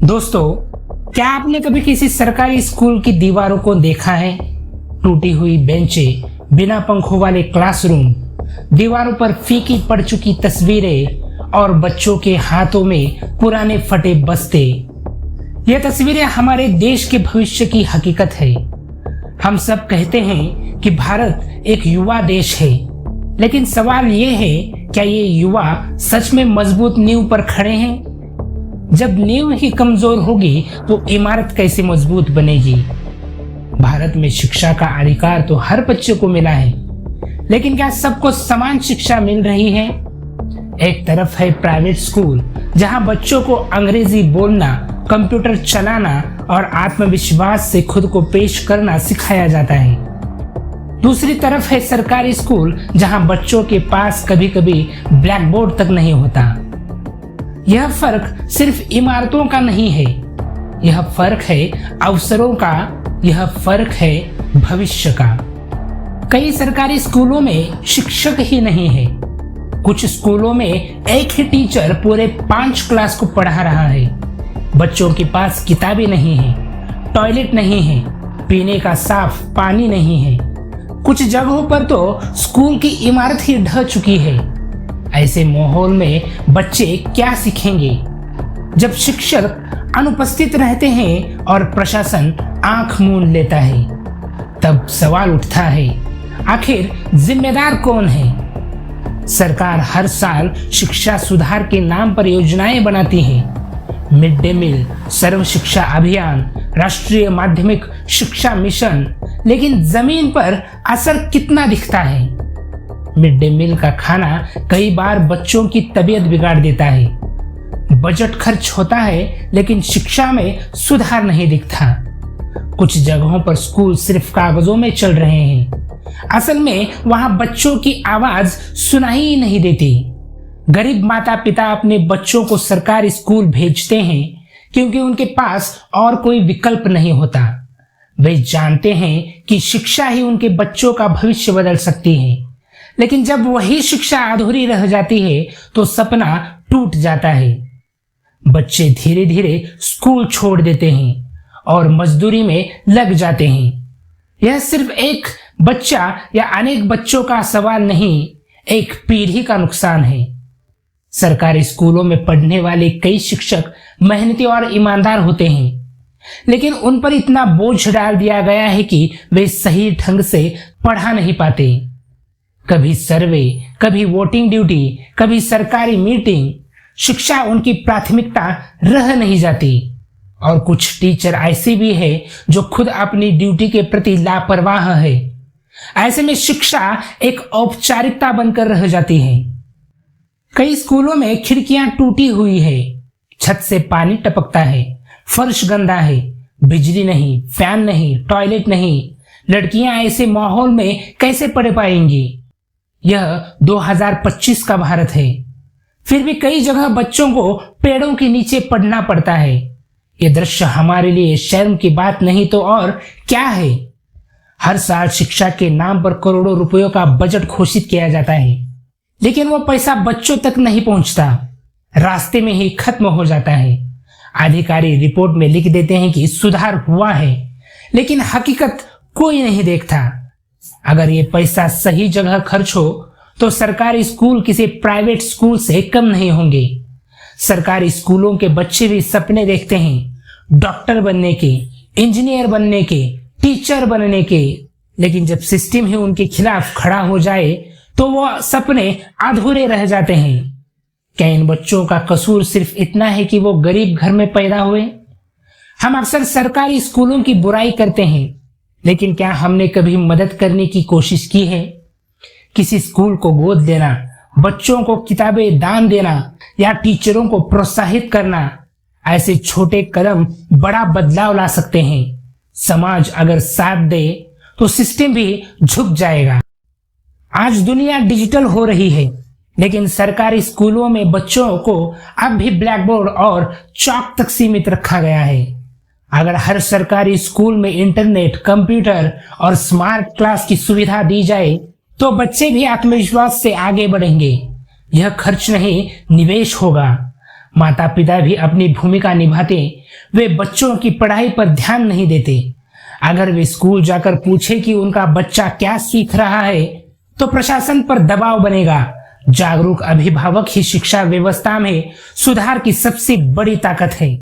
दोस्तों, क्या आपने कभी किसी सरकारी स्कूल की दीवारों को देखा है? टूटी हुई बेंचें, बिना पंखों वाले क्लासरूम, दीवारों पर फीकी पड़ चुकी तस्वीरें और बच्चों के हाथों में पुराने फटे बस्ते। ये तस्वीरें हमारे देश के भविष्य की हकीकत है। हम सब कहते हैं कि भारत एक युवा देश है, लेकिन सवाल ये है, क्या ये युवा सच में मजबूत नींव पर खड़े हैं? जब नींव ही कमजोर होगी तो इमारत कैसे मजबूत बनेगी? भारत में शिक्षा का अधिकार तो हर बच्चे को मिला है, लेकिन क्या सबको समान शिक्षा मिल रही है? एक तरफ है प्राइवेट स्कूल, जहां बच्चों को अंग्रेजी बोलना, कंप्यूटर चलाना और आत्मविश्वास से खुद को पेश करना सिखाया जाता है। दूसरी तरफ है सरकारी स्कूल, जहां बच्चों के पास कभी कभी ब्लैक बोर्ड तक नहीं होता। यह फर्क सिर्फ इमारतों का नहीं है, यह फर्क है अवसरों का, यह फर्क है भविष्य का। कई सरकारी स्कूलों में शिक्षक ही नहीं है। कुछ स्कूलों में एक ही टीचर पूरे 5 क्लास को पढ़ा रहा है। बच्चों के पास किताबें नहीं है, टॉयलेट नहीं है, पीने का साफ पानी नहीं है। कुछ जगहों पर तो स्कूल की इमारत ही ढह चुकी है। ऐसे माहौल में बच्चे क्या सीखेंगे? जब शिक्षक अनुपस्थित रहते हैं और प्रशासन आंख मूंद लेता है, तब सवाल उठता है, आखिर जिम्मेदार कौन है? सरकार हर साल शिक्षा सुधार के नाम पर योजनाएं बनाती है। मिड डे मील, सर्व शिक्षा अभियान, राष्ट्रीय माध्यमिक शिक्षा मिशन, लेकिन जमीन पर असर कितना दिखता है? मिड डे मील का खाना कई बार बच्चों की तबीयत बिगाड़ देता है। बजट खर्च होता है, लेकिन शिक्षा में सुधार नहीं दिखता। कुछ जगहों पर स्कूल सिर्फ कागजों में चल रहे हैं, असल में वहां बच्चों की आवाज सुनाई ही नहीं देती। गरीब माता पिता अपने बच्चों को सरकारी स्कूल भेजते हैं क्योंकि उनके पास और कोई विकल्प नहीं होता। वे जानते हैं कि शिक्षा ही उनके बच्चों का भविष्य बदल सकती है, लेकिन जब वही शिक्षा अधूरी रह जाती है तो सपना टूट जाता है। बच्चे धीरे धीरे स्कूल छोड़ देते हैं और मजदूरी में लग जाते हैं। यह सिर्फ एक बच्चा या अनेक बच्चों का सवाल नहीं, एक पीढ़ी का नुकसान है। सरकारी स्कूलों में पढ़ने वाले कई शिक्षक मेहनती और ईमानदार होते हैं, लेकिन उन पर इतना बोझ डाल दिया गया है कि वे सही ढंग से पढ़ा नहीं पाते। कभी सर्वे, कभी वोटिंग ड्यूटी, कभी सरकारी मीटिंग, शिक्षा उनकी प्राथमिकता रह नहीं जाती। और कुछ टीचर ऐसे भी हैं जो खुद अपनी ड्यूटी के प्रति लापरवाह है। ऐसे में शिक्षा एक औपचारिकता बनकर रह जाती है। कई स्कूलों में खिड़कियां टूटी हुई है, छत से पानी टपकता है, फर्श गंदा है, बिजली नहीं, फैन नहीं, टॉयलेट नहीं। लड़कियां ऐसे माहौल में कैसे पढ़ पाएंगी? यह 2025 का भारत है, फिर भी कई जगह बच्चों को पेड़ों के नीचे पढ़ना पड़ता है। यह दृश्य हमारे लिए शर्म की बात नहीं तो और क्या है? हर साल शिक्षा के नाम पर करोड़ों रुपयों का बजट घोषित किया जाता है, लेकिन वो पैसा बच्चों तक नहीं पहुंचता, रास्ते में ही खत्म हो जाता है। अधिकारी रिपोर्ट में लिख देते हैं कि सुधार हुआ है, लेकिन हकीकत कोई नहीं देखता। अगर ये पैसा सही जगह खर्च हो तो सरकारी स्कूल किसी प्राइवेट स्कूल से कम नहीं होंगे। सरकारी स्कूलों के बच्चे भी सपने देखते हैं, डॉक्टर बनने के, इंजीनियर बनने के, टीचर बनने के, लेकिन जब सिस्टम ही उनके खिलाफ खड़ा हो जाए तो वो सपने अधूरे रह जाते हैं। क्या इन बच्चों का कसूर सिर्फ इतना है कि वो गरीब घर में पैदा हुए? हम अक्सर सरकारी स्कूलों की बुराई करते हैं, लेकिन क्या हमने कभी मदद करने की कोशिश की है? किसी स्कूल को गोद देना, बच्चों को किताबें दान देना या टीचरों को प्रोत्साहित करना, ऐसे छोटे कदम बड़ा बदलाव ला सकते हैं। समाज अगर साथ दे तो सिस्टम भी झुक जाएगा। आज दुनिया डिजिटल हो रही है, लेकिन सरकारी स्कूलों में बच्चों को अब भी ब्लैक बोर्ड और चॉक तक सीमित रखा गया है। अगर हर सरकारी स्कूल में इंटरनेट, कंप्यूटर और स्मार्ट क्लास की सुविधा दी जाए तो बच्चे भी आत्मविश्वास से आगे बढ़ेंगे। यह खर्च नहीं, निवेश होगा। माता पिता भी अपनी भूमिका निभाते, वे बच्चों की पढ़ाई पर ध्यान नहीं देते। अगर वे स्कूल जाकर पूछे कि उनका बच्चा क्या सीख रहा है तो प्रशासन पर दबाव बनेगा। जागरूक अभिभावक ही शिक्षा व्यवस्था में सुधार की सबसे बड़ी ताकत है।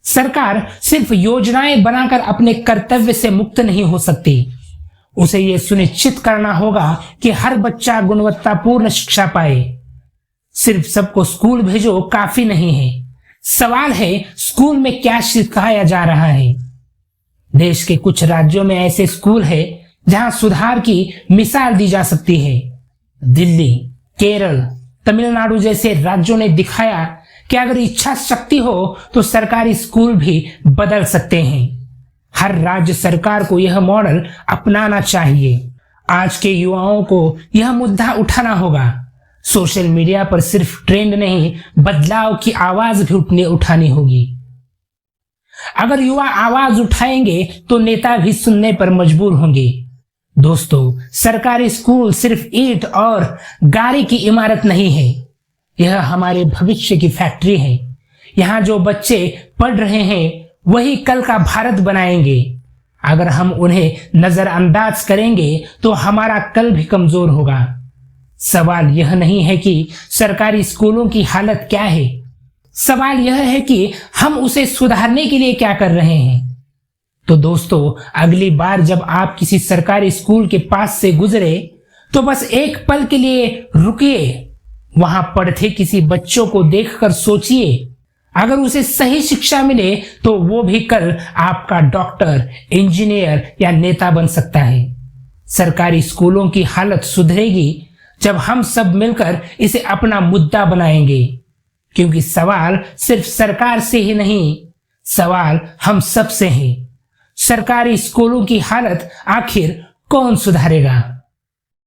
सरकार सिर्फ योजनाएं बनाकर अपने कर्तव्य से मुक्त नहीं हो सकती, उसे यह सुनिश्चित करना होगा कि हर बच्चा गुणवत्तापूर्ण शिक्षा पाए। सिर्फ सबको स्कूल भेजो काफी नहीं है। सवाल है स्कूल में क्या सिखाया जा रहा है। देश के कुछ राज्यों में ऐसे स्कूल है जहां सुधार की मिसाल दी जा सकती है। दिल्ली, केरल, तमिलनाडु जैसे राज्यों ने दिखाया कि अगर इच्छा शक्ति हो तो सरकारी स्कूल भी बदल सकते हैं। हर राज्य सरकार को यह मॉडल अपनाना चाहिए। आज के युवाओं को यह मुद्दा उठाना होगा। सोशल मीडिया पर सिर्फ ट्रेंड नहीं, बदलाव की आवाज भी उठानी होगी। अगर युवा आवाज उठाएंगे तो नेता भी सुनने पर मजबूर होंगे। दोस्तों, सरकारी स्कूल सिर्फ ईंट और गारे की इमारत नहीं है, यह हमारे भविष्य की फैक्ट्री है। यहाँ जो बच्चे पढ़ रहे हैं वही कल का भारत बनाएंगे। अगर हम उन्हें नजरअंदाज करेंगे तो हमारा कल भी कमजोर होगा। सवाल यह नहीं है कि सरकारी स्कूलों की हालत क्या है, सवाल यह है कि हम उसे सुधारने के लिए क्या कर रहे हैं। तो दोस्तों, अगली बार जब आप किसी सरकारी स्कूल के पास से गुजरे तो बस एक पल के लिए रुकिए। वहां पढ़ते किसी बच्चों को देखकर सोचिए, अगर उसे सही शिक्षा मिले तो वो भी कल आपका डॉक्टर, इंजीनियर या नेता बन सकता है। सरकारी स्कूलों की हालत सुधरेगी जब हम सब मिलकर इसे अपना मुद्दा बनाएंगे, क्योंकि सवाल सिर्फ सरकार से ही नहीं, सवाल हम सब से है। सरकारी स्कूलों की हालत आखिर कौन सुधारेगा?